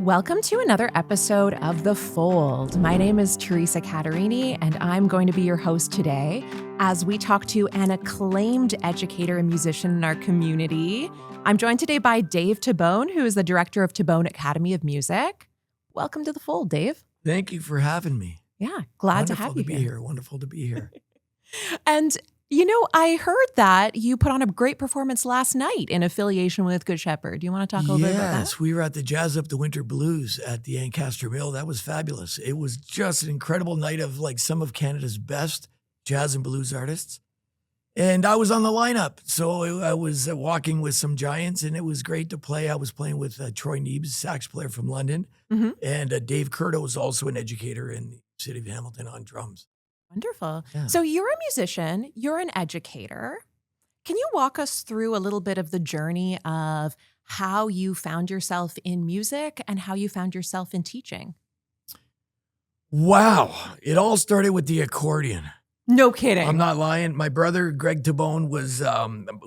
Welcome to another episode of The Fold. My name is Teresa Caterini, and I'm going to be your host today as we talk to an acclaimed educator and musician in our community. I'm joined today by Dave Tabone, who is the director of Tabone Academy of Music. Welcome to The Fold, Dave. Thank you for having me. Yeah, glad to have you here. Wonderful to be here. And you know, I heard that you put on a great performance last night in affiliation with Good Shepherd. Do you want to talk a little bit about that? Yes, we were at the Jazz Up the Winter Blues at the Ancaster Mill. That was fabulous. It was just an incredible night of like some of Canada's best jazz and blues artists. And I was on the lineup. So I was walking with some giants, and it was great to play. I was playing with Troy Neebs, sax player from London, and Dave Curto was also an educator in the city of Hamilton on drums. Wonderful. Yeah. So you're a musician, you're an educator. Can you walk us through a little bit of the journey of how you found yourself in music and how you found yourself in teaching? Wow. It all started with the accordion. No kidding. I'm not lying. My brother, Greg Tabone, was,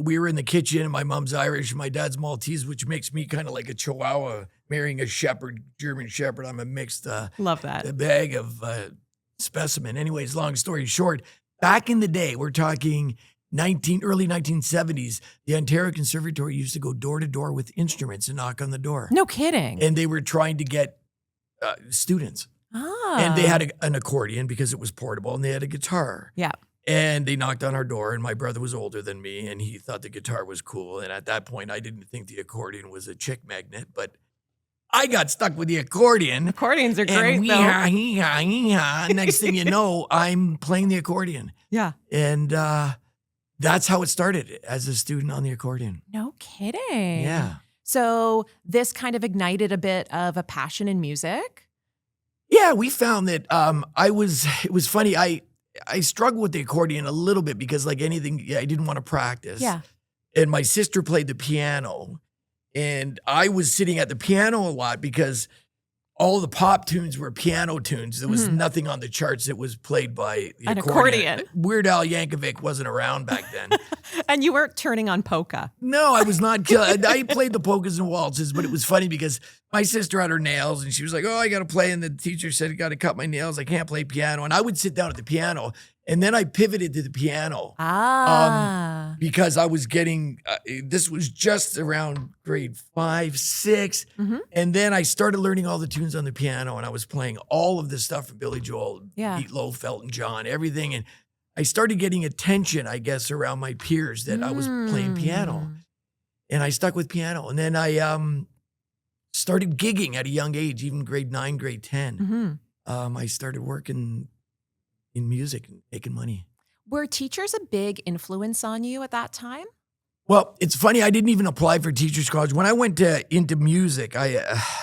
we were in the kitchen, and my mom's Irish, and my dad's Maltese, which makes me kind of like a Chihuahua marrying a shepherd, German shepherd. I'm a mixed Love that. bag of specimen. Anyways, long story short, back in the day, we're talking early 1970s, the Ontario Conservatory used to go door to door with instruments and knock on the door. No kidding. And they were trying to get students. Ah. And they had an accordion because it was portable, and they had a guitar. Yeah. And they knocked on our door, and my brother was older than me, and he thought the guitar was cool. And at that point, I didn't think the accordion was a chick magnet, but I got stuck with the accordion. Accordions are great, and though. hee-haw. Next thing you know, I'm playing the accordion. Yeah. And that's how it started, as a student on the accordion. No kidding. Yeah. So this kind of ignited a bit of a passion in music. Yeah, we found that it was funny. I struggled with the accordion a little bit because, like anything, I didn't want to practice. Yeah. And my sister played the piano, and I was sitting at the piano a lot because all the pop tunes were piano tunes. There was nothing on the charts that was played by the accordion. Weird Al Yankovic wasn't around back then. And you weren't turning on polka. No, I was not. I played the polkas and waltzes, but it was funny because my sister had her nails, and she was like, "Oh, I got to play." And the teacher said, "I got to cut my nails. I can't play piano." And I would sit down at the piano, and then I pivoted to the piano. Because I was getting, this was just around grade 5, 6. And then I started learning all the tunes on the piano, and I was playing all of this stuff from Billy Joel, Meat Loaf, Elton John, everything. And I started getting attention, I guess, around my peers that I was playing piano. And I stuck with piano. And then I started gigging at a young age, even grade 9, grade 10. I started working in music and making money. Were teachers a big influence on you at that time? Well, it's funny. I didn't even apply for teachers college. When I went into music,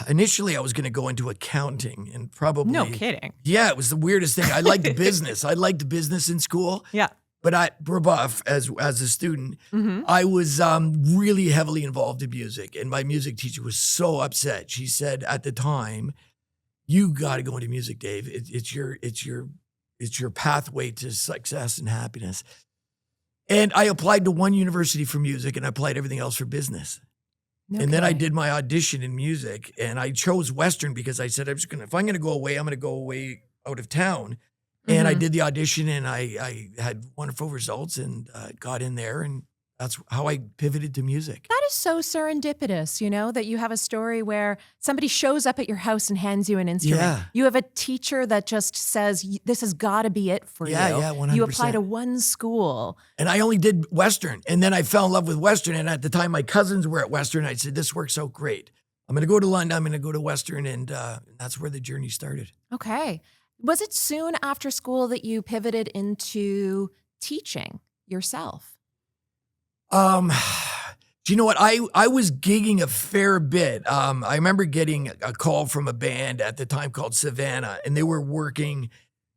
initially I was going to go into accounting, and probably no kidding. Yeah, it was the weirdest thing. I liked business. I liked business in school. Yeah. But at Brebeuf, as a student, I was really heavily involved in music, and my music teacher was so upset. She said at the time, "You got to go into music, Dave. It's your pathway to success and happiness." And I applied to one university for music, and I applied everything else for business. And then I did my audition in music, and I chose Western because I said, if I'm going to go away, I'm going to go away out of town. And I did the audition, and I had wonderful results, and got in there, and that's how I pivoted to music. That is so serendipitous, you know, that you have a story where somebody shows up at your house and hands you an instrument. Yeah. You have a teacher that just says, this has got to be it for you. Yeah, 100%. You apply to one school. And I only did Western. And then I fell in love with Western. And at the time, my cousins were at Western. I said, this works out great. I'm going to go to London. I'm going to go to Western. And that's where the journey started. Okay. Was it soon after school that you pivoted into teaching yourself? Do you know what? I was gigging a fair bit. I remember getting a call from a band at the time called Savannah, and they were working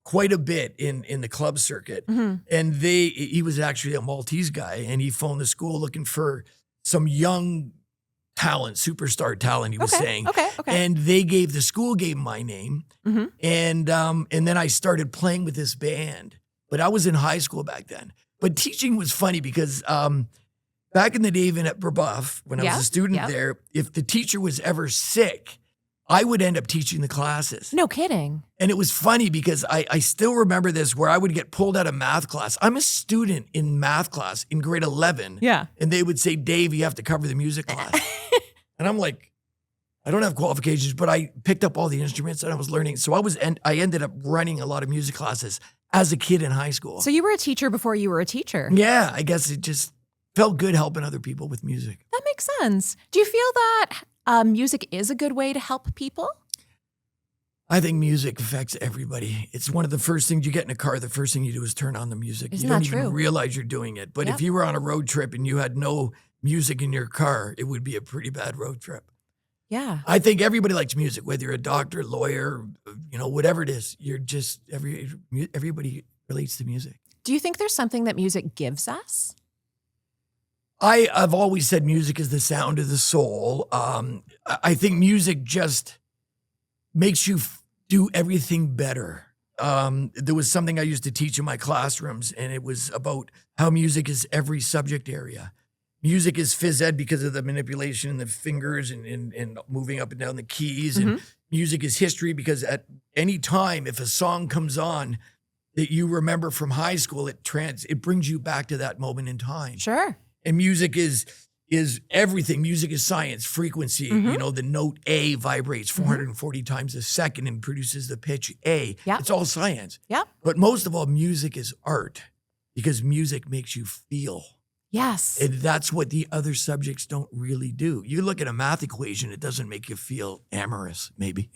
quite a bit in the club circuit. And he was actually a Maltese guy, and he phoned the school looking for some young talent, superstar talent, he was saying. Okay. And the school gave my name. And then I started playing with this band. But I was in high school back then. But teaching was funny because back in the day, even at Brebeuf, when I was a student there, if the teacher was ever sick, I would end up teaching the classes. No kidding. And it was funny because I still remember this, where I would get pulled out of math class. I'm a student in math class in grade 11. Yeah. And they would say, Dave, you have to cover the music class. And I'm like, I don't have qualifications, but I picked up all the instruments and I was learning. So I ended up running a lot of music classes as a kid in high school. So you were a teacher before you were a teacher. Yeah, I guess it just felt good helping other people with music. That makes sense. Do you feel that music is a good way to help people? I think music affects everybody. It's one of the first things you get in a car. The first thing you do is turn on the music. Isn't you don't that even true? realize you're doing it. But if you were on a road trip and you had no music in your car, it would be a pretty bad road trip. Yeah. I think everybody likes music, whether you're a doctor, lawyer, whatever it is. You're just everybody relates to music. Do you think there's something that music gives us? I've always said music is the sound of the soul. I think music just makes you do everything better. There was something I used to teach in my classrooms, and it was about how music is every subject area. Music is phys ed because of the manipulation in the fingers and moving up and down the keys. And music is history because at any time, if a song comes on that you remember from high school, it brings you back to that moment in time. Sure. And music is everything. Music is science, frequency. The note A vibrates 440 times a second and produces the pitch A. Yep. It's all science. Yep. But most of all, music is art because music makes you feel. Yes. And that's what the other subjects don't really do. You look at a math equation, it doesn't make you feel amorous, maybe.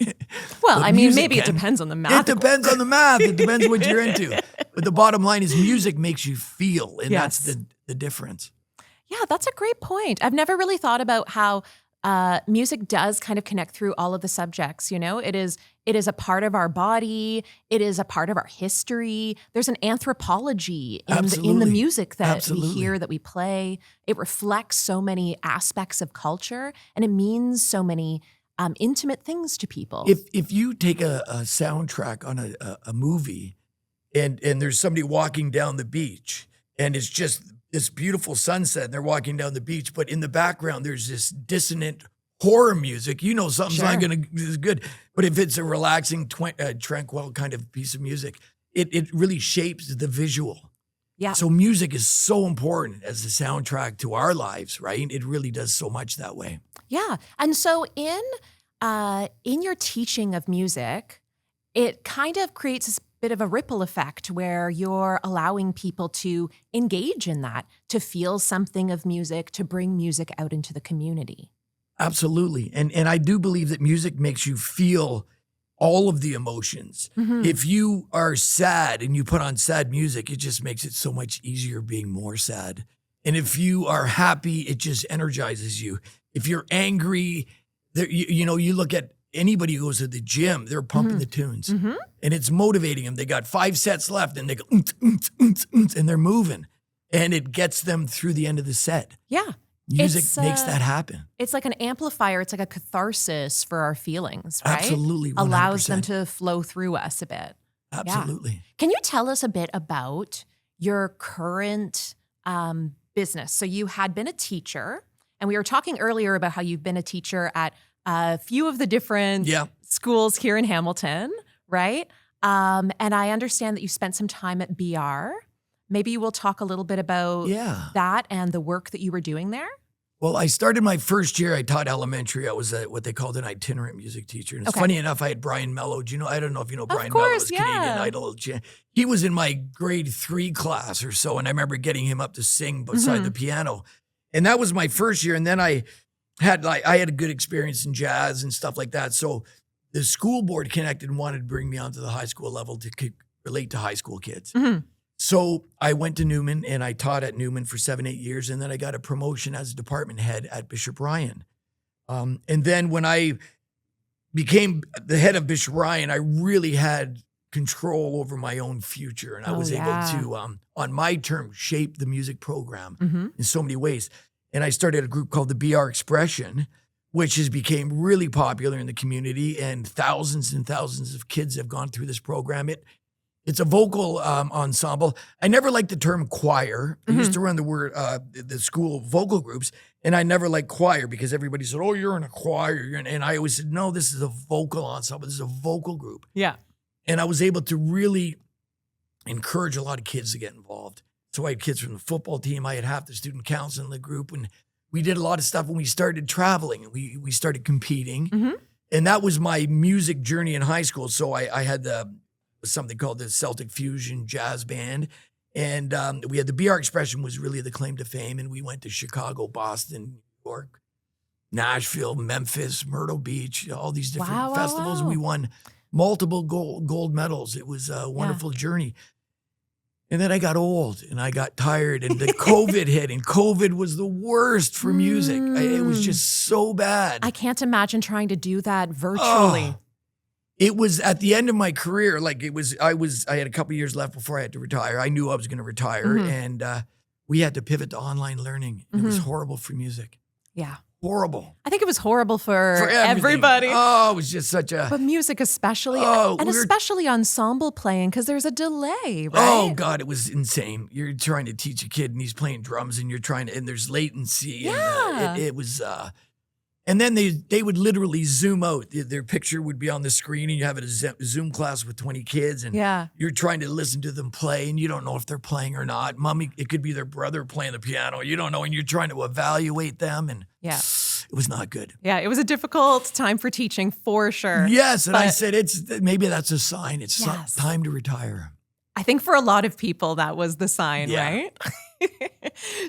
Well, But maybe music it can. depends on the math. It depends on the math. It depends what you're into. But the bottom line is music makes you feel, and Yes. that's the difference. Yeah, that's a great point. I've never really thought about how music does kind of connect through all of the subjects. It is a part of our body. It is a part of our history. There's an anthropology in the Absolutely. music that Absolutely. we hear, that we play. It reflects so many aspects of culture, and it means so many intimate things to people. If you take a soundtrack on a movie and there's somebody walking down the beach and it's just this beautiful sunset and they're walking down the beach, but in the background there's this dissonant horror music, something's Sure. not going to is good. But if it's a relaxing, tranquil kind of piece of music, it really shapes the visual. Yeah. So music is so important as a soundtrack to our lives, right? It really does so much that way. Yeah. And so in your teaching of music, it kind of creates this bit of a ripple effect where you're allowing people to engage in that, to feel something of music, to bring music out into the community. Absolutely. And I do believe that music makes you feel all of the emotions. If you are sad and you put on sad music, it just makes it so much easier being more sad. And if you are happy, it just energizes you. If you're angry, you look at anybody who goes to the gym, they're pumping the tunes and it's motivating them. They got 5 sets left and they go, and they're moving and it gets them through the end of the set. Yeah. Music makes that happen. It's like an amplifier. It's like a catharsis for our feelings, right? Absolutely. 100%. Allows them to flow through us a bit. Absolutely. Yeah. Can you tell us a bit about your current business? So you had been a teacher, and we were talking earlier about how you've been a teacher at a few of the different schools here in Hamilton, right? And I understand that you spent some time at BR. Maybe you will talk a little bit about that and the work that you were doing there. Well, I started my first year. I taught elementary. I was what they called an itinerant music teacher. And it's funny enough, I had Brian Mello. I don't know if you know Brian Mello, Canadian Idol. He was in my grade 3 class or so. And I remember getting him up to sing beside the piano. And that was my first year. And then I had a good experience in jazz and stuff like that. So the school board connected and wanted to bring me onto the high school level to relate to high school kids. So I went to Newman and I taught at Newman for 7-8 years. And then I got a promotion as a department head at Bishop Ryan. And then when I became the head of Bishop Ryan, I really had control over my own future. And I was able to, on my term, shape the music program in so many ways. And I started a group called the BR Expression, which has became really popular in the community. And thousands of kids have gone through this program. It's a vocal ensemble. I never liked the term choir. I used to run the school vocal groups. And I never liked choir because everybody said, oh, you're in a choir. And I always said, no, this is a vocal ensemble. This is a vocal group. Yeah. And I was able to really encourage a lot of kids to get involved. So I had kids from the football team. I had half the student council in the group. And we did a lot of stuff when we started traveling. We started competing. Mm-hmm. And that was my music journey in high school. So I had something called the Celtic Fusion Jazz Band. And we had the BR Expression was really the claim to fame. And we went to Chicago, Boston, New York, Nashville, Memphis, Myrtle Beach, all these different festivals. Wow. And we won multiple gold medals. It was a wonderful journey. And then I got old and I got tired and the COVID hit, and COVID was the worst for music. It was just so bad. I can't imagine trying to do that virtually. It was at the end of my career. I had a couple years left before I had to retire. I knew I was going to retire, and we had to pivot to online learning. It was horrible for music. Yeah. Horrible. I think it was horrible for everybody. Oh, it was just such a... But music especially, especially ensemble playing, because there's a delay, right? Oh, God, it was insane. You're trying to teach a kid, and he's playing drums, and and there's latency. Yeah. And, it was... And then they would literally zoom out. Their picture would be on the screen, and you have a Zoom class with 20 kids, and you're trying to listen to them play, and you don't know if they're playing or not. Mommy, it could be their brother playing the piano. You don't know, and you're trying to evaluate them, and it was not good. Yeah, it was a difficult time for teaching, for sure. Yes, and I said, maybe that's a sign. It's time to retire. I think for a lot of people, that was the sign, right?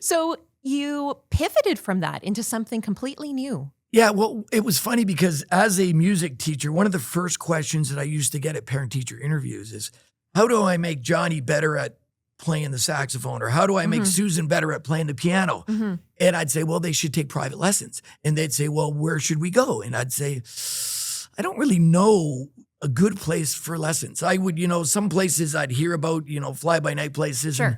So you pivoted from that into something completely new. Yeah, well, it was funny because as a music teacher, one of the first questions that I used to get at parent-teacher interviews is, how do I make Johnny better at playing the saxophone? Or how do I make Susan better at playing the piano? And I'd say, well, they should take private lessons. And they'd say, well, where should we go? And I'd say, I don't really know a good place for lessons. I would, some places I'd hear about, fly-by-night places. Sure. And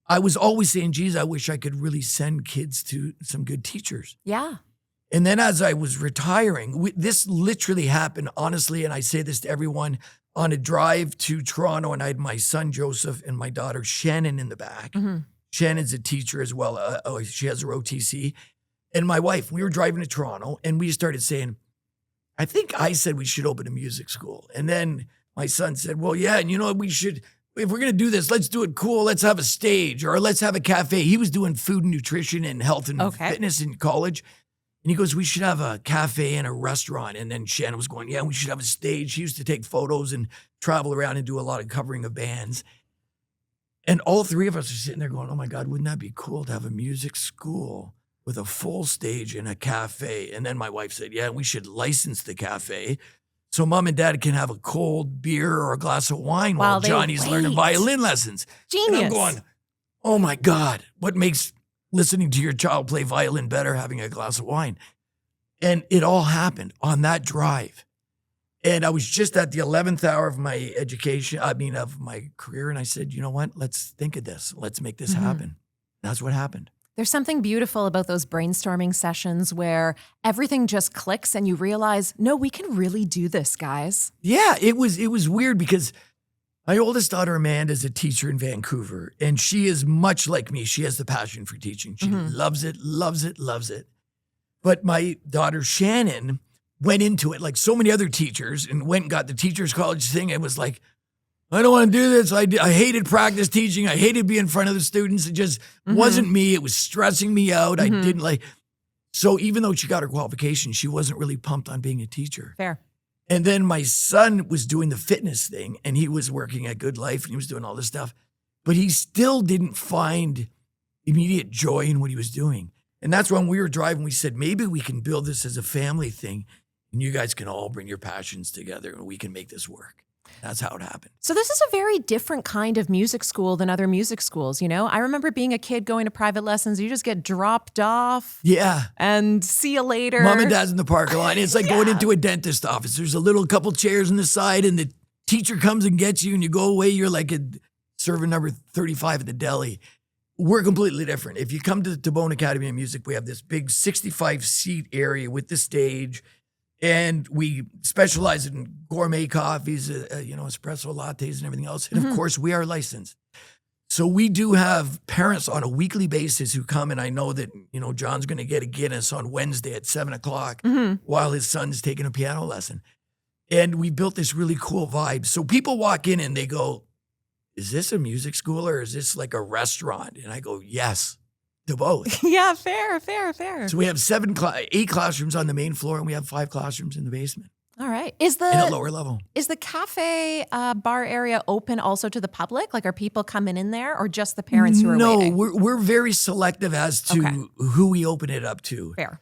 I was always saying, geez, I wish I could really send kids to some good teachers. Yeah. And then as I was retiring, this literally happened, honestly, and I say this to everyone, on a drive to Toronto, and I had my son, Joseph, and my daughter, Shannon, in the back. Shannon's a teacher as well. She has her OTC. And my wife, we were driving to Toronto, and we started saying, I think I said we should open a music school. And then my son said, well, yeah, and we should, if we're going to do this, let's do it cool. Let's have a stage, or let's have a cafe. He was doing food and nutrition and health and fitness in college. And he goes, we should have a cafe and a restaurant. And then Shannon was going, yeah, we should have a stage. She used to take photos and travel around and do a lot of covering of bands. And all three of us are sitting there going, oh my God, wouldn't that be cool to have a music school with a full stage and a cafe? And then my wife said, yeah, we should license the cafe so mom and dad can have a cold beer or a glass of wine while Johnny's learning violin lessons. Genius. And I'm going, oh my God, what makes listening to your child play violin better, having a glass of wine? And it all happened on that drive. And I was just at the 11th hour of my of my career. And I said, you know what? Let's think of this. Let's make this happen. That's what happened. There's something beautiful about those brainstorming sessions where everything just clicks and you realize, no, we can really do this, guys. Yeah, it was weird because my oldest daughter, Amanda, is a teacher in Vancouver, and she is much like me. She has the passion for teaching. She loves it, loves it, loves it. But my daughter, Shannon, went into it like so many other teachers and went and got the teacher's college thing and was like, I don't want to do this. I hated practice teaching. I hated being in front of the students. It just wasn't me. It was stressing me out. I didn't like. So even though she got her qualification, she wasn't really pumped on being a teacher. Fair. And then my son was doing the fitness thing, and he was working at Good Life, and he was doing all this stuff. But he still didn't find immediate joy in what he was doing. And that's when we were driving, we said, maybe we can build this as a family thing, and you guys can all bring your passions together, and we can make this work. That's how it happened. So this is a very different kind of music school than other music schools, I remember being a kid going to private lessons. You just get dropped off. Yeah. And see you later. Mom and dad's in the parking lot. It's like going into a dentist office. There's a little couple chairs on the side, and the teacher comes and gets you, and you go away. You're like a server number 35 at the deli. We're completely different. If you come to the Tabone Academy of Music, we have this big 65-seat area with the stage. And we specialize in gourmet coffees, espresso lattes and everything else. And of course, we are licensed. So we do have parents on a weekly basis who come, and I know that, John's going to get a Guinness on Wednesday at 7:00 while his son's taking a piano lesson. And we built this really cool vibe. So people walk in and they go, is this a music school or is this like a restaurant? And I go, yes, to both. Yeah, fair. So we have 8 classrooms on the main floor and we have 5 classrooms in the basement. All right. In a lower level. Is the cafe bar area open also to the public? Like, are people coming in there or just the parents who are waiting? No, we're very selective as to who we open it up to. Fair.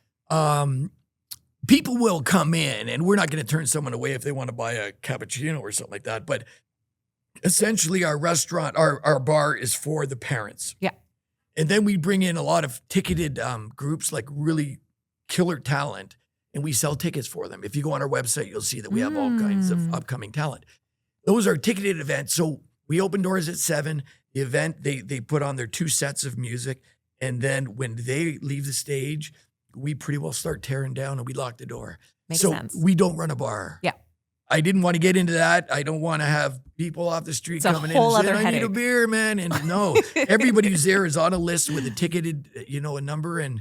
People will come in, and we're not going to turn someone away if they want to buy a cappuccino or something like that. But essentially, our restaurant, our bar is for the parents. Yeah. And then we bring in a lot of ticketed groups, like really killer talent, and we sell tickets for them. If you go on our website, you'll see that we have all kinds of upcoming talent. Those are ticketed events. So we open doors at 7. The event, they put on their 2 sets of music. And then when they leave the stage, we pretty well start tearing down and we lock the door. Makes sense. We don't run a bar. Yeah. I didn't want to get into that. I don't want to have people off the street coming in and saying, I need a beer, man. And no, everybody who's there is on a list with a ticketed, a number, and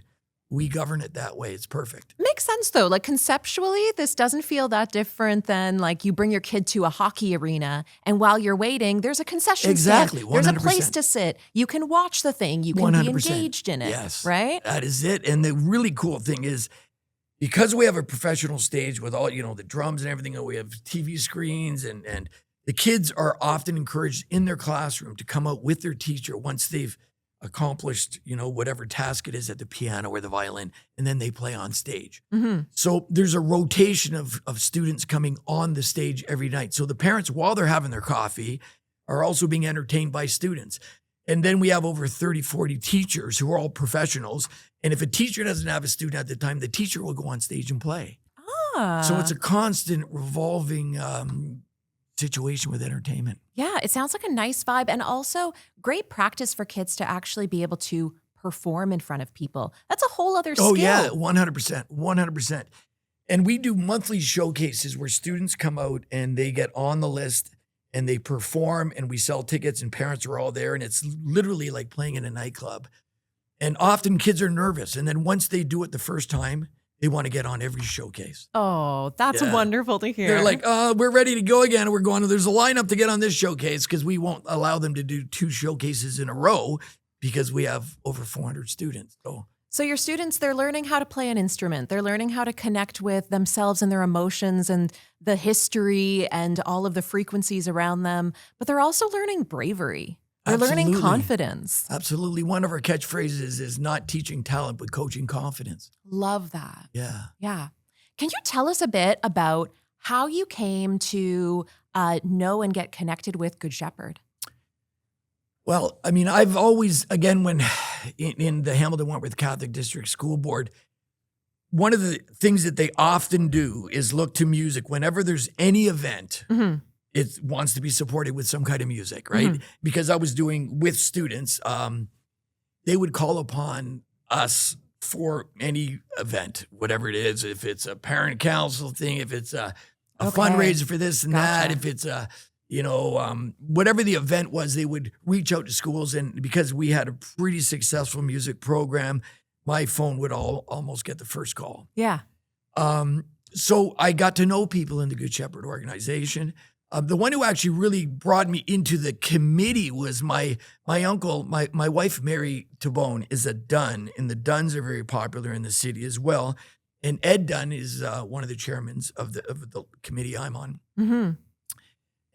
we govern it that way. It's perfect. Makes sense, though. Like, conceptually, this doesn't feel that different than, like, you bring your kid to a hockey arena, and while you're waiting, there's a concession stand. 100%. There's a place to sit. You can watch the thing. You can 100%. Be engaged in it. Yes. Right? That is it. And the really cool thing is, because we have a professional stage with all, the drums and everything, and we have TV screens, and the kids are often encouraged in their classroom to come out with their teacher once they've accomplished, whatever task it is at the piano or the violin, and then they play on stage. So there's a rotation of students coming on the stage every night. So the parents, while they're having their coffee, are also being entertained by students. And then we have over 30, 40 teachers who are all professionals. And if a teacher doesn't have a student at the time, the teacher will go on stage and play. So it's a constant revolving situation with entertainment. Yeah, it sounds like a nice vibe, and also great practice for kids to actually be able to perform in front of people. That's a whole other skill. Oh yeah, 100%. And we do monthly showcases where students come out and they get on the list and they perform, and we sell tickets, and parents are all there, and it's literally like playing in a nightclub. And often kids are nervous, and then once they do it the first time, they want to get on every showcase. Oh, that's wonderful to hear. They're like, we're ready to go again. And we're going, there's a lineup to get on this showcase, because we won't allow them to do 2 showcases in a row because we have over 400 students. So your students, they're learning how to play an instrument. They're learning how to connect with themselves and their emotions and the history and all of the frequencies around them. But they're also learning bravery. They're learning confidence. Absolutely. One of our catchphrases is not teaching talent, but coaching confidence. Love that. Yeah. Can you tell us a bit about how you came to know and get connected with Good Shepherd? Well, I mean, I've always, again, when in the Hamilton Wentworth Catholic District School Board, one of the things that they often do is look to music. Whenever there's any event, it wants to be supported with some kind of music, right? Because I was doing with students, they would call upon us for any event, whatever it is. If it's a parent council thing, if it's a fundraiser for this and that, if it's a, whatever the event was, they would reach out to schools. And because we had a pretty successful music program, my phone would almost get the first call. Yeah. So I got to know people in the Good Shepherd organization. The one who actually really brought me into the committee was my uncle. My wife, Mary Tabone, is a Dun, and the Duns are very popular in the city as well. And Ed Dunn is one of the chairmen of the committee I'm on.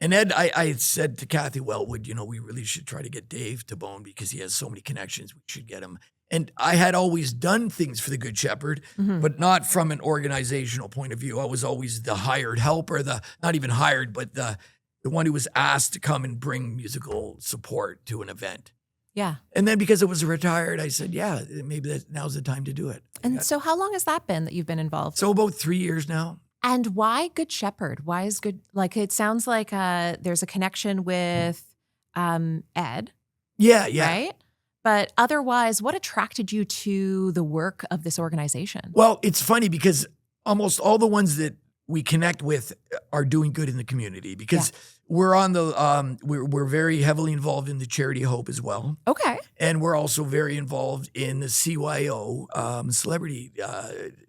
And Ed, I said to Kathy Wellwood, we really should try to get Dave Tabone because he has so many connections. We should get him. And I had always done things for the Good Shepherd, but not from an organizational point of view. I was always the hired helper, not even hired, but the one who was asked to come and bring musical support to an event. Yeah. And then because it was retired, I said, yeah, maybe now's the time to do it. And so how long has that been that you've been involved? So about 3 years now. And why Good Shepherd? Why is good? Like, it sounds like there's a connection with Ed. Yeah. Right? But otherwise, what attracted you to the work of this organization? Well, it's funny because almost all the ones that we connect with are doing good in the community because we're on the we're very heavily involved in the Charity Hope as well. Okay. And we're also very involved in the CYO celebrity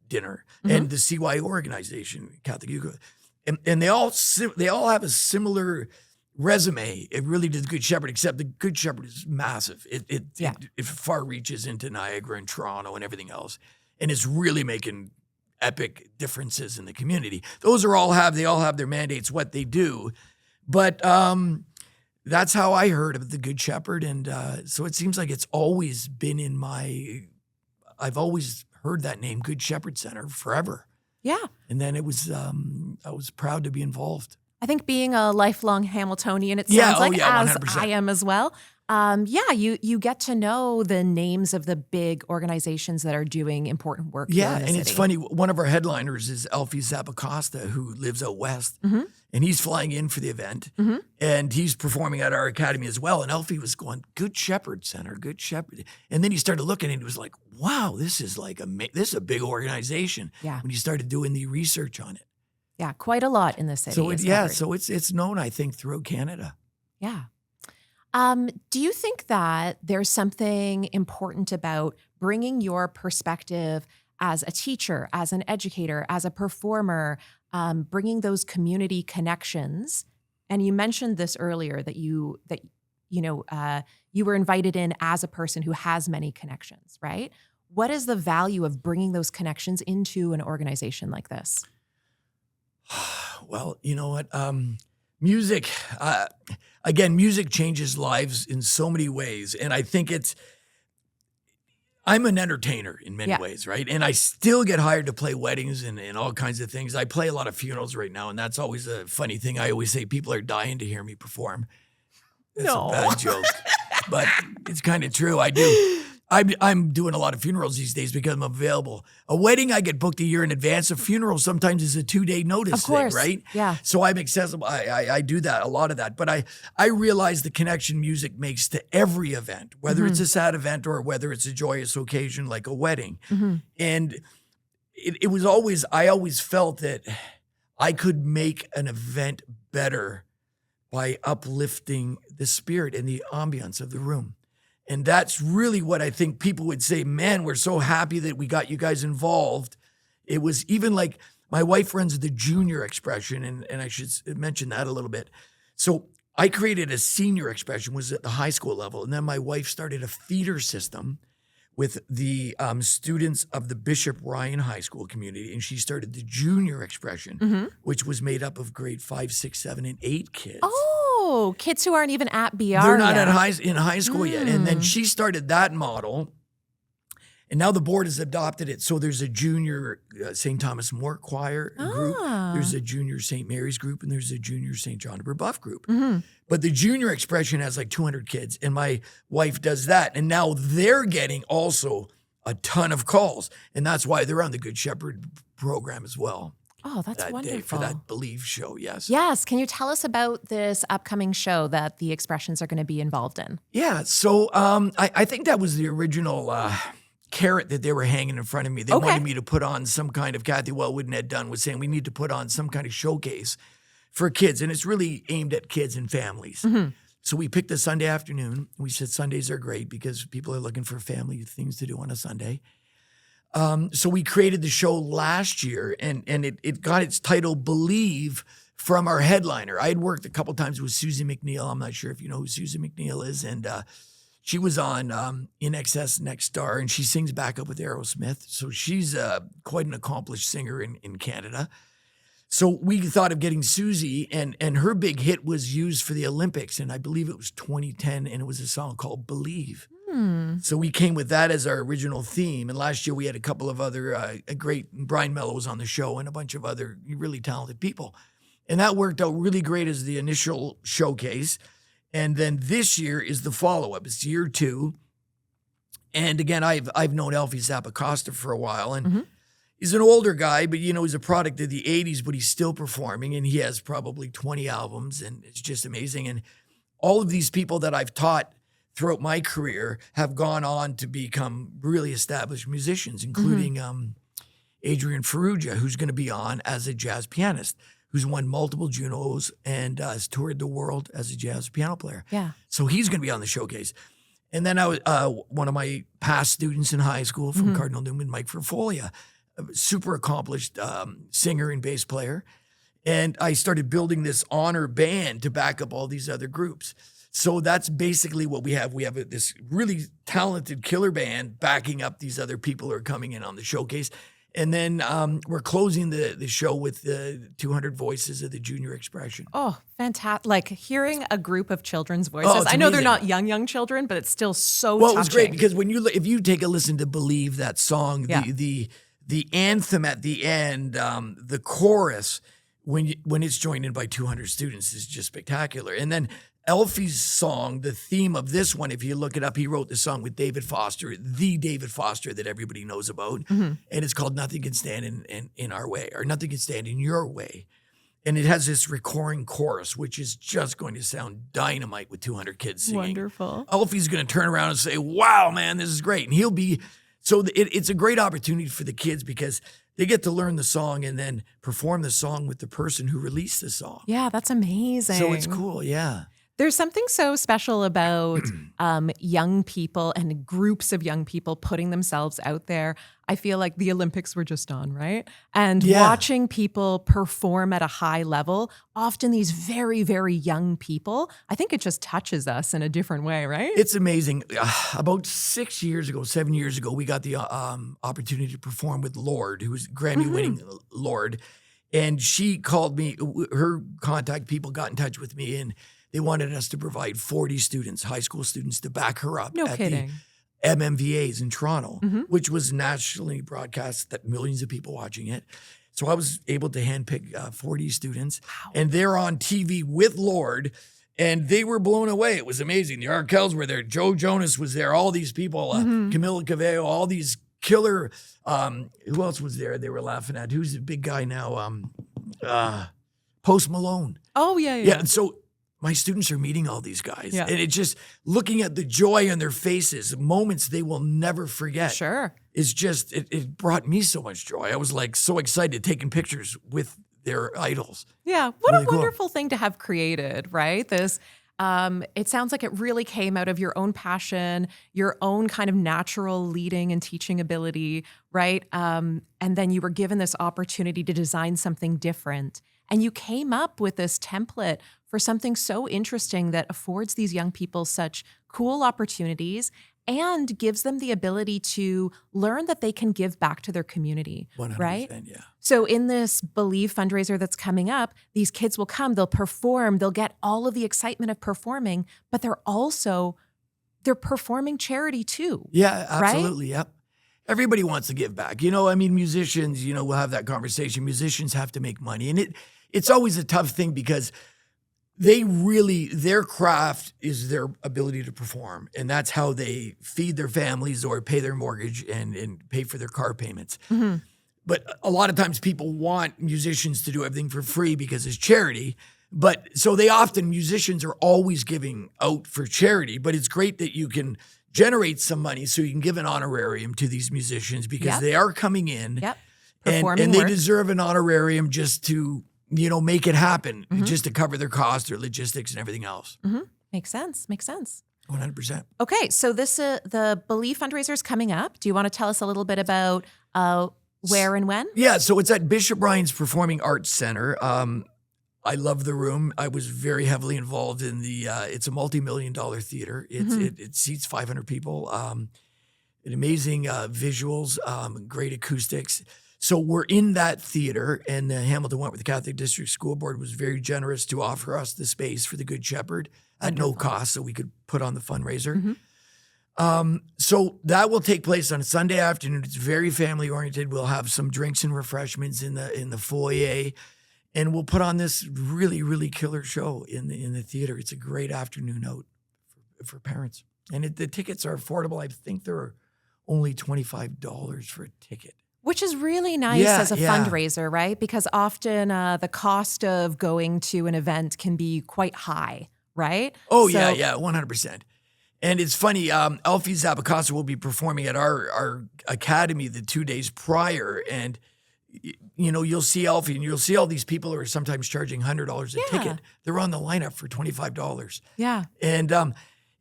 dinner and the CYO organization, Catholic Youth. And they all have a similar resume. It really did the Good Shepherd, except the Good Shepherd is massive. It far reaches into Niagara and Toronto and everything else. And it's really making epic differences in the community. Those are all have their mandates, what they do. But that's how I heard of the Good Shepherd. And so it seems like it's always been I've always heard that name, Good Shepherd Center, forever. Yeah. And then I was proud to be involved. I think being a lifelong Hamiltonian, it sounds like, as 100%. I am as well. You get to know the names of the big organizations that are doing important work. Yeah, here in the and city. it's funny. One of our headliners is Alfie Zappacosta, who lives out west, and he's flying in for the event, and he's performing at our academy as well. And Alfie was going, Good Shepherd Center, Good Shepherd. And then he started looking, and he was like, wow, this is a big organization. Yeah. When he started doing the research on it. Yeah, quite a lot in the city. So covered. it's known, I think, throughout Canada. Yeah. Do you think that there's something important about bringing your perspective as a teacher, as an educator, as a performer, bringing those community connections? And you mentioned this earlier that you were invited in as a person who has many connections, right? What is the value of bringing those connections into an organization like this? Well, you know what? Music, again, music changes lives in so many ways. And I think I'm an entertainer in many ways, right? And I still get hired to play weddings and all kinds of things. I play a lot of funerals right now, and that's always a funny thing. I always say people are dying to hear me perform. That's a bad joke, but it's kind of true. I do. I'm doing a lot of funerals these days because I'm available. A wedding, I get booked a year in advance. A funeral sometimes is a 2-day notice thing, right? Yeah. So I'm accessible. I do that, a lot of that. But I realize the connection music makes to every event, whether it's a sad event or whether it's a joyous occasion like a wedding. And it was always, I always felt that I could make an event better by uplifting the spirit and the ambiance of the room. And that's really what I think people would say, man, we're so happy that we got you guys involved. It was even like my wife runs the junior expression, and I should mention that a little bit. So I created a senior expression, was at the high school level. And then my wife started a feeder system with the students of the Bishop Ryan High School community. And she started the junior expression, which was made up of grade 5, 6, 7, and 8 kids. Oh, kids who aren't even at BR They're not yet. in high school yet. And then she started that model. And now the board has adopted it. So there's a junior St. Thomas More choir group. There's a junior St. Mary's group. And there's a junior St. John de Brebeuf group. But the junior expression has like 200 kids. And my wife does that. And now they're getting also a ton of calls. And that's why they're on the Good Shepherd program as well. Oh, that's that wonderful. Day for that Believe show, yes. Yes. Can you tell us about this upcoming show that the expressions are going to be involved in? Yeah. So I think that was the original carrot that they were hanging in front of me. They wanted me to put on some kind of, Kathy Wellwood and Ed Dunn was saying, we need to put on some kind of showcase for kids. And it's really aimed at kids and families. So we picked a Sunday afternoon. We said Sundays are great because people are looking for family things to do on a Sunday. So we created the show last year, and it got its title Believe from our headliner. I had worked a couple times with Susie McNeil. I'm not sure if you know who Susie McNeil is. And she was on In Excess Next Star, and she sings backup with Aerosmith. So she's quite an accomplished singer in Canada. So we thought of getting Susie, and her big hit was used for the Olympics, and I believe it was 2010, and it was a song called Believe. So we came with that as our original theme. And last year we had a couple of other great, Brian Mello was on the show and a bunch of other really talented people. And that worked out really great as the initial showcase. And then this year is the follow-up. It's year 2. And again, I've known Alfie Zappacosta for a while. And he's an older guy, but he's a product of the 80s, but he's still performing. And he has probably 20 albums, and it's just amazing. And all of these people that I've taught throughout my career have gone on to become really established musicians, including Adrian Ferrugia, who's going to be on as a jazz pianist, who's won multiple Junos and has toured the world as a jazz piano player. Yeah. So he's going to be on the showcase. And then I was one of my past students in high school from Cardinal Newman, Mike Ferfolia, a super accomplished singer and bass player. And I started building this honor band to back up all these other groups. So that's basically what we have. We have this really talented killer band backing up these other people who are coming in on the showcase. And then we're closing the show with the 200 voices of the junior expression. Oh, fantastic. Like hearing a group of children's voices. Oh, it's I know amazing. they're not young children, but it's still so Well, touching. it was great because if you take a listen to Believe, that song, the anthem at the end, the chorus, when it's joined in by 200 students is just spectacular. And then Elfie's song, the theme of this one, if you look it up, he wrote the song with David Foster, the David Foster that everybody knows about. And it's called Nothing Can Stand in Our Way, or Nothing Can Stand in Your Way. And it has this recurring chorus, which is just going to sound dynamite with 200 kids singing. Wonderful. Elfie's going to turn around and say, wow, man, this is great. And he'll be, so it's a great opportunity for the kids because they get to learn the song and then perform the song with the person who released the song. Yeah, that's amazing. So it's cool, yeah. There's something so special about young people and groups of young people putting themselves out there. I feel like the Olympics were just on, right? And watching people perform at a high level, often these very, very young people, I think it just touches us in a different way, right? It's amazing. About 7 years ago, we got the opportunity to perform with Lorde, who was Grammy-winning Lorde. And she called me, her contact people got in touch with me, and they wanted us to provide 40 students, high school students, to back her up No at kidding. the MMVAs in Toronto, which was nationally broadcast, that millions of people watching it. So I was able to handpick 40 students, and they're on TV with Lorde, and they were blown away. It was amazing. The Arkells were there. Joe Jonas was there. All these people, Camila Cabello, all these killer, who else was there they were laughing at? Who's the big guy now? Post Malone. Oh, yeah. Yeah, so my students are meeting all these guys. Yeah. And it's just looking at the joy on their faces, moments they will never forget. Sure. It's just, it brought me so much joy. I was like so excited taking pictures with their idols. Yeah. What Really a wonderful thing to have created, right? This, it sounds like it really came out of your own passion, your own kind of natural leading and teaching ability, right? And then you were given this opportunity to design something different. And you came up with this template for something so interesting that affords these young people such cool opportunities and gives them the ability to learn that they can give back to their community, 100%, right? yeah. So in this Believe fundraiser that's coming up, these kids will come, they'll perform, they'll get all of the excitement of performing, but they're performing charity too. Yeah, absolutely, right? yep. Everybody wants to give back. I mean, musicians, we'll have that conversation. Musicians have to make money. And it's always a tough thing because their craft is their ability to perform. And that's how they feed their families or pay their mortgage and pay for their car payments. Mm-hmm. But a lot of times people want musicians to do everything for free because it's charity. But so musicians are always giving out for charity, but it's great that you can generate some money so you can give an honorarium to these musicians because they are coming in and they deserve an honorarium just to make it happen, just to cover their costs, their logistics, and everything else. Mm-hmm. Makes sense. 100%. Okay, so this the Believe fundraiser is coming up. Do you want to tell us a little bit about where and when? Yeah, so it's at Bishop Ryan's Performing Arts Center. I love the room. I was very heavily involved in it's a multi-million-dollar theater. It seats 500 people. Amazing visuals, great acoustics. So we're in that theater, and the Hamilton Wentworth Catholic District School Board was very generous to offer us the space for the Good Shepherd at no cost, so we could put on the fundraiser. So that will take place on a Sunday afternoon. It's very family oriented. We'll have some drinks and refreshments in the foyer, and we'll put on this really, really killer show in the theater. It's a great afternoon out for parents, and the tickets are affordable. I think they're only $25 for a ticket. Which is really nice as a fundraiser, right? Because often the cost of going to an event can be quite high, right? Oh, yeah, 100%. And it's funny, Alfie Zabakasa will be performing at our academy the 2 days prior, and you'll see Alfie and you'll see all these people who are sometimes charging $100 a ticket. They're on the lineup for $25. Yeah. And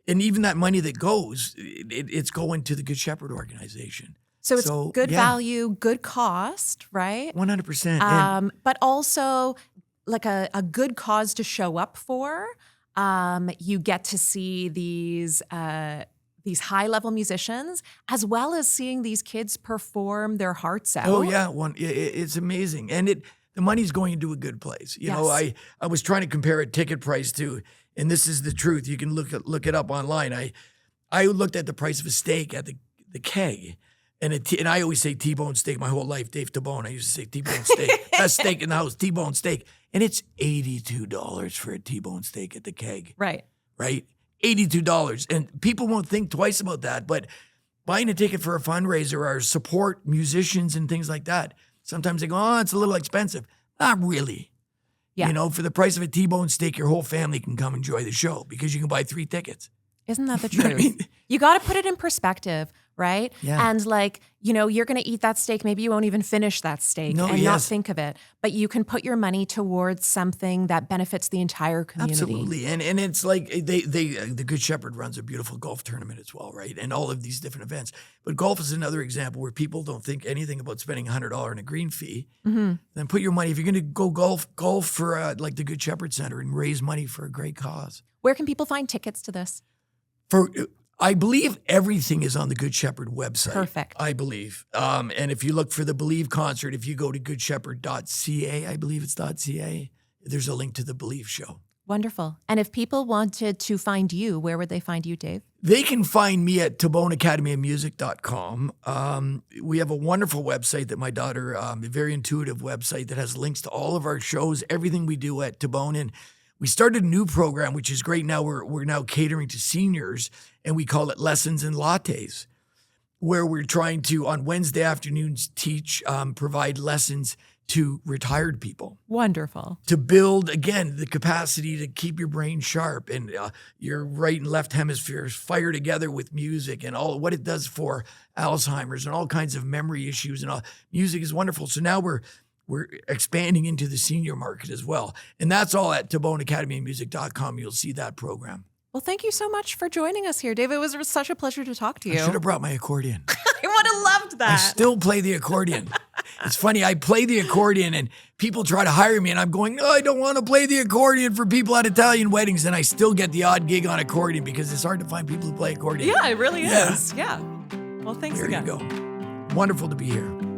even that money that goes, it's going to the Good Shepherd organization. So it's good value, good cost, right? 100%. But also like a good cause to show up for. You get to see these high-level musicians, as well as seeing these kids perform their hearts out. Oh yeah, it's amazing, and the money's going into a good place. You know, I was trying to compare a ticket price to, and this is the truth. You can look it up online. I looked at the price of a steak at the Keg, and I always say T-bone steak my whole life. Dave Tabone, I used to say T-bone steak, best steak in the house, T-bone steak, and it's $82 for a T-bone steak at the Keg. Right. $82. And people won't think twice about that, but buying a ticket for a fundraiser or support musicians and things like that, sometimes they go, oh, it's a little expensive. Not really. Yeah. You know, for the price of a T-bone steak, your whole family can come enjoy the show because you can buy 3 tickets. Isn't that the You know truth? what I mean? You got to put it in perspective, right? Yeah. And you're going to eat that steak. Maybe you won't even finish that steak not think of it. But you can put your money towards something that benefits the entire community. Absolutely. And it's like the Good Shepherd runs a beautiful golf tournament as well, right? And all of these different events. But golf is another example where people don't think anything about spending $100 in a green fee. Mm-hmm. Then put your money, if you're going to go golf for like the Good Shepherd Center and raise money for a great cause. Where can people find tickets to this? I believe everything is on the Good Shepherd website. Perfect. I believe. And if you look for the Believe concert, if you go to goodshepherd.ca, I believe it's .ca, there's a link to the Believe show. Wonderful. And if people wanted to find you, where would they find you, Dave? They can find me at taboneacademyofmusic.com. We have a wonderful website that my daughter, a very intuitive website that has links to all of our shows, everything we do at Tabone. And we started a new program, which is great now. We're now catering to seniors, and we call it Lessons and Lattes, where we're trying to, on Wednesday afternoons, provide lessons to retired people. Wonderful. To build, again, the capacity to keep your brain sharp and your right and left hemispheres fire together with music and all what it does for Alzheimer's and all kinds of memory issues and all. Music is wonderful. So now we're expanding into the senior market as well. And that's all at taboneacademyofmusic.com. You'll see that program. Well, thank you so much for joining us here, Dave. It was such a pleasure to talk to you. I should have brought my accordion. I would have loved that. I still play the accordion. It's funny. I play the accordion and people try to hire me and I'm going, no, I don't want to play the accordion for people at Italian weddings. And I still get the odd gig on accordion because it's hard to find people who play accordion. Yeah, it really is. Yeah. Well, thanks again. There you go. Wonderful to be here.